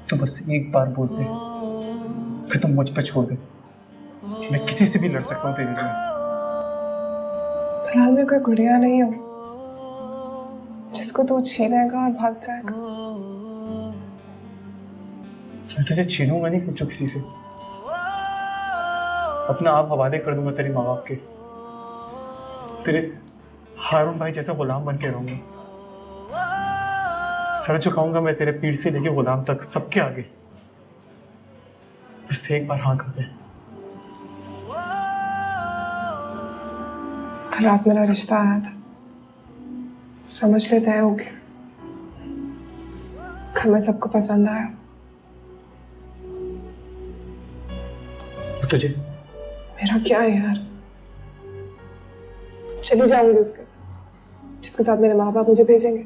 तो बस एक बार बोल दे, फिर तुम मुझ पे छोड़ दे। मैं किसी से भी लड़ सकता हूँ तेरे लिए। फिलहाल मैं कोई गुड़िया नहीं हूँ जिसको तू छीनेगा और भाग जाएगा। मैं तुझे छीनूंगा नहीं कुछ किसी से। अपना आप हवाले कर दूंगा तेरे माँ बाप के। तेरे हारून भाई जैसे गुलाम बन के रहूंगा। सर झुकाऊंगा मैं तेरे पीर से लेके गुलाम तक, सबके आगे। बस एक बार हाँ कर दे। कल रात मेरा रिश्ता आया था, समझ लेते हैं हो गया। घर में सबको पसंद आया। तुझे मेरा क्या है यार, चली जाऊंगी उसके साथ जिसके साथ मेरे माँ बाप मुझे भेजेंगे।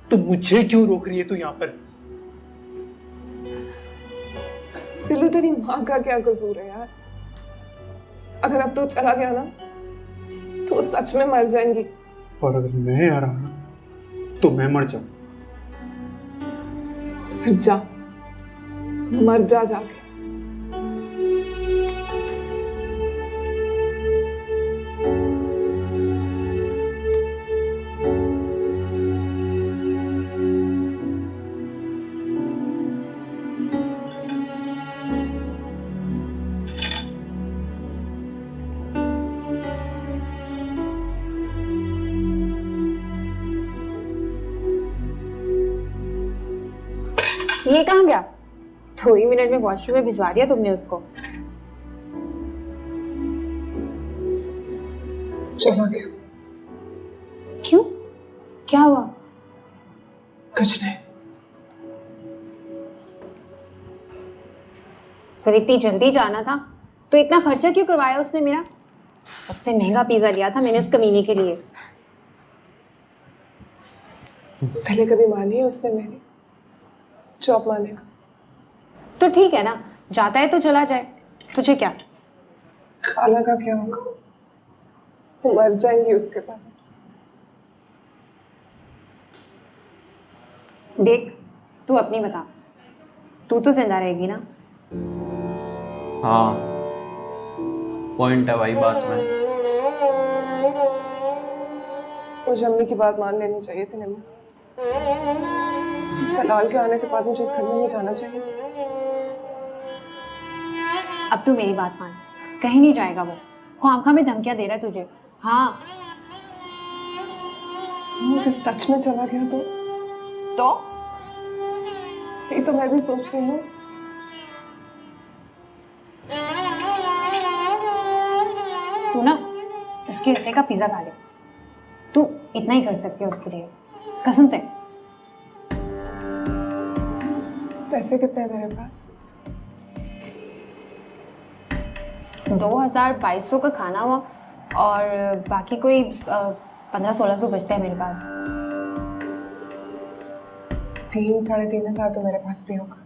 तो मुझे क्यों रोक रही है तू यहाँ पर? पिल्लू तेरी माँ का क्या कसूर है यार? अगर अब तू चला गया ना तो वो सच में मर जाएंगी। और अगर मैं आ रहा ना तो मैं मर जाऊं। तो फिर जा, मर जा जाके। ये कहाँ गया? 2 ही मिनट में वॉशरूम में भिजवा दिया तुमने उसको। चला गया। क्यों? क्या हुआ? कुछ नहीं। अगर इतनी जल्दी जाना था तो इतना खर्चा क्यों करवाया उसने मेरा? सबसे महंगा पिज्जा लिया था मैंने उस कमीने के लिए। पहले कभी मानी है उसने मेरी, जो अब मानेगा। तो ठीक है ना, जाता है तो चला जाए, तुझे क्या? खाला का क्या होगा? वो मर जाएंगी उसके बाद। देख, तू अपनी बता, तू तो जिंदा रहेगी ना? हाँ, पॉइंट है भाई बात में। मुझे अम्मी की बात मान लेनी चाहिए थी निम्मी। हलाल के आने के बाद मुझे इस घर में नहीं जाना चाहिए था। अब तू मेरी बात मान, कहीं नहीं जाएगा वो आंखा में धमकियां दे रहा है तुझे। हाँ। वो अगर सच में चला गया तो ये तो मैं भी सोच रही हूँ। तू ना उसके हिस्से का पिज्जा खा ले, तू इतना ही कर सकती है उसके लिए, कसम से। पैसे कितने हैं तेरे पास? 2200 का खाना हुआ और बाकी कोई 1500-1600 बचते हैं मेरे पास। 3-3,500 तो मेरे पास भी होगा।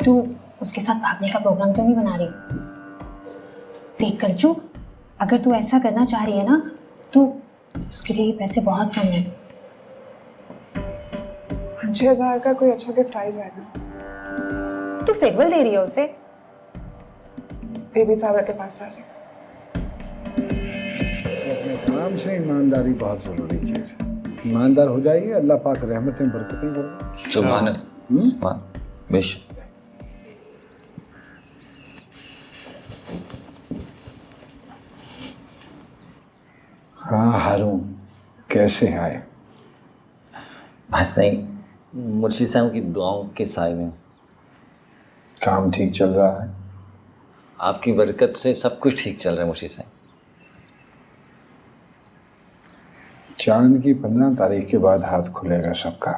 तू उसके साथ भागने का प्रोग्राम तो नहीं बना रही? देख कर चुप, अगर तू ऐसा करना चाह रही है ना तो उसके लिए पैसे बहुत कम है। 5,000 का कोई अच्छा गिफ्ट आ ही जाएगा। तू फेयरवेल दे रही है उसे? बेबी साहब के पास जा रही हूँ। अपने काम से ईमानदारी बहुत जरूरी चीज है। ईमानदार हो जाइए, अल्लाह पाक रहमतें बरकतें करेगा। सुभान अल्लाह। बेशक। हाँ हारून, कैसे आए? बस सही, मुर्शिद साहब की दुआओं के साए में। काम ठीक चल रहा है? आपकी बरकत से सब कुछ ठीक चल रहा है मुर्शिद साहब। चांद की 15 तारीख के बाद हाथ खुलेगा सबका।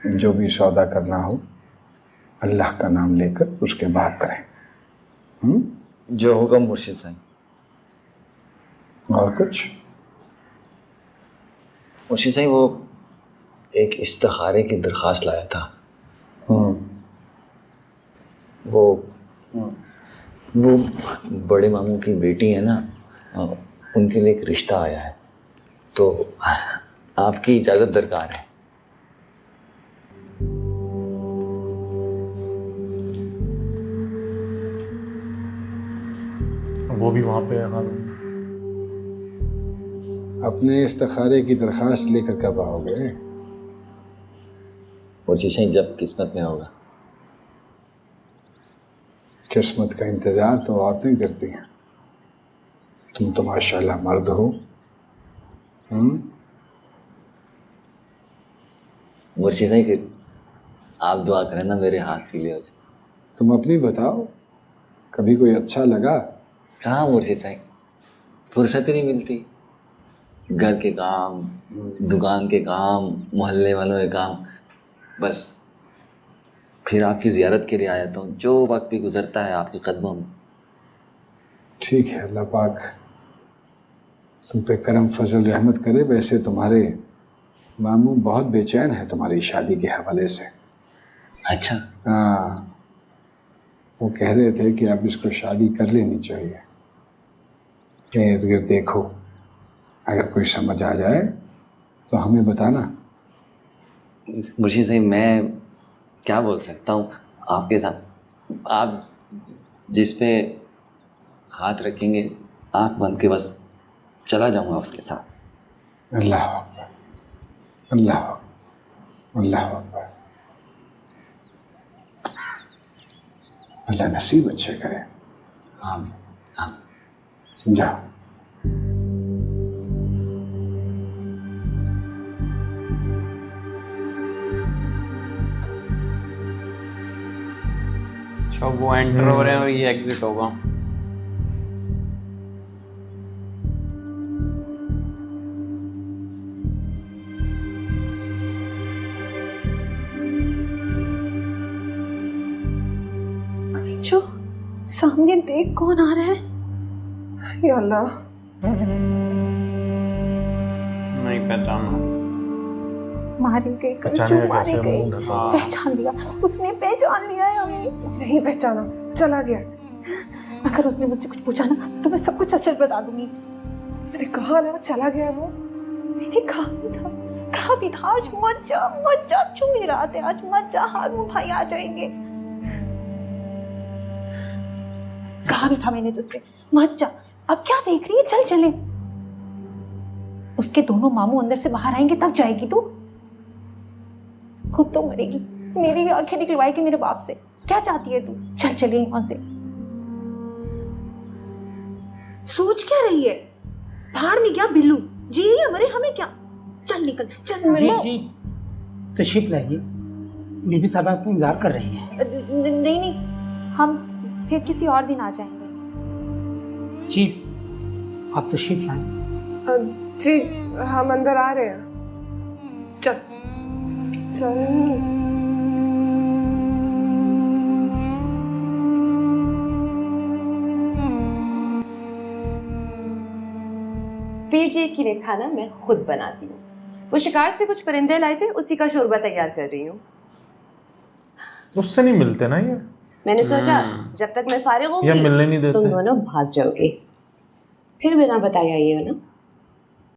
जो भी सौदा करना हो अल्लाह का नाम लेकर उसके बाद करें। जो होगा मुर्शिद साहब। और कुछ? मुर्शिद साहब वो एक इस्तिखारे की दरख्वास्त लाया था। वो बड़े मामू की बेटी है ना, उनके लिए एक रिश्ता आया है, तो आपकी इजाज़त दरकार है। वो भी वहाँ पे है हारून। अपने इस्तिखारे की दरख्वास्त लेकर कब आओगे? मुर्शी साईं जब किस्मत में होगा। किस्मत का इंतजार तो औरतें करती हैं, तुम तो माशाल्लाह मर्द हो। मुर्शी साईं फिर आप दुआ करें ना मेरे हाथ के लिए। तुम अपनी बताओ, कभी कोई अच्छा लगा? कहाँ मुर्शी साईं, फुर्सत ही नहीं मिलती। घर के काम, दुकान के काम, मोहल्ले वालों के काम, बस फिर आपकी ज़ियारत के लिए आया था। जो वक्त भी गुजरता है आपके कदमों में। ठीक है, अल्लाह पाक तुम पे करम फजल रहमत करे। वैसे तुम्हारे मामू बहुत बेचैन है तुम्हारी शादी के हवाले से। अच्छा। हाँ, वो कह रहे थे कि अब इसको शादी कर लेनी चाहिए। इर्द गिर्द देखो, अगर कोई समझ आ जाए तो हमें बताना। मुर्शी साईं मैं क्या बोल सकता हूँ आपके साथ। आप जिस पे हाथ रखेंगे आँख बंद के बस चला जाऊँगा उसके साथ। अल्लाह अकबर, अल्लाह अकबर, अल्लाह अकबर। अल्लाह नसीब अच्छे करे। हाँ हाँ। जाओ। अच्छा वो एंटर हो रहे हैं और ये एग्जिट होगा। जो सामने देख कौन आ रहा है? या अल्लाह, नहीं पहचाना। मारी गई, पहचानेगा कल मारी कैसे? गई। मुंह ढका। पहचान लिया, उसने पहचान लिया है हमें। नहीं पहचाना, चला गया। अगर उसने मुझसे कुछ पूछा ना तो मैं सब कुछ सच सच बता दूंगी। अरे कहाँ ना, चला गया वो। नहीं, कहा भी था आज मत जा, चू नहीं रहा थे आज मत जा, हारून भाई आ जाएंगे। कहा भी था मैंने तुझसे मत जा। अब क्या देख रही है, चल चले। उसके दोनों मामू अंदर से बाहर आएंगे तब जाएगी तू। खुद तो मरेगी, मेरी भी आंखें निकलवाएगी मेरे बाप से। क्या चाहती है तू? चल चले यहाँ से। सोच क्या रही है? भाड़ में क्या बिल्लू, जी हमारे हमें क्या। चल निकल, चल। जी तशरीफ लाइए, बीबी साहब आपको इंतजार कर रही हैं। नहीं, हम फिर किसी और दिन आ जाएंगे। जी आप तशरीफ लाएं। जी हम अंदर आ रहे हैं। चल चल। पीर जी के लिए खाना मैं खुद बनाती हूँ। वो शिकार से कुछ परिंदे लाए थे, उसी का शोरबा तैयार कर रही हूँ। उससे नहीं मिलते ना ये? मैंने सोचा जब तक मैं फारिग या होंगी मिलने नहीं देते? तुम दोनों भाग जाओगे, फिर बिना बताए आइए ना।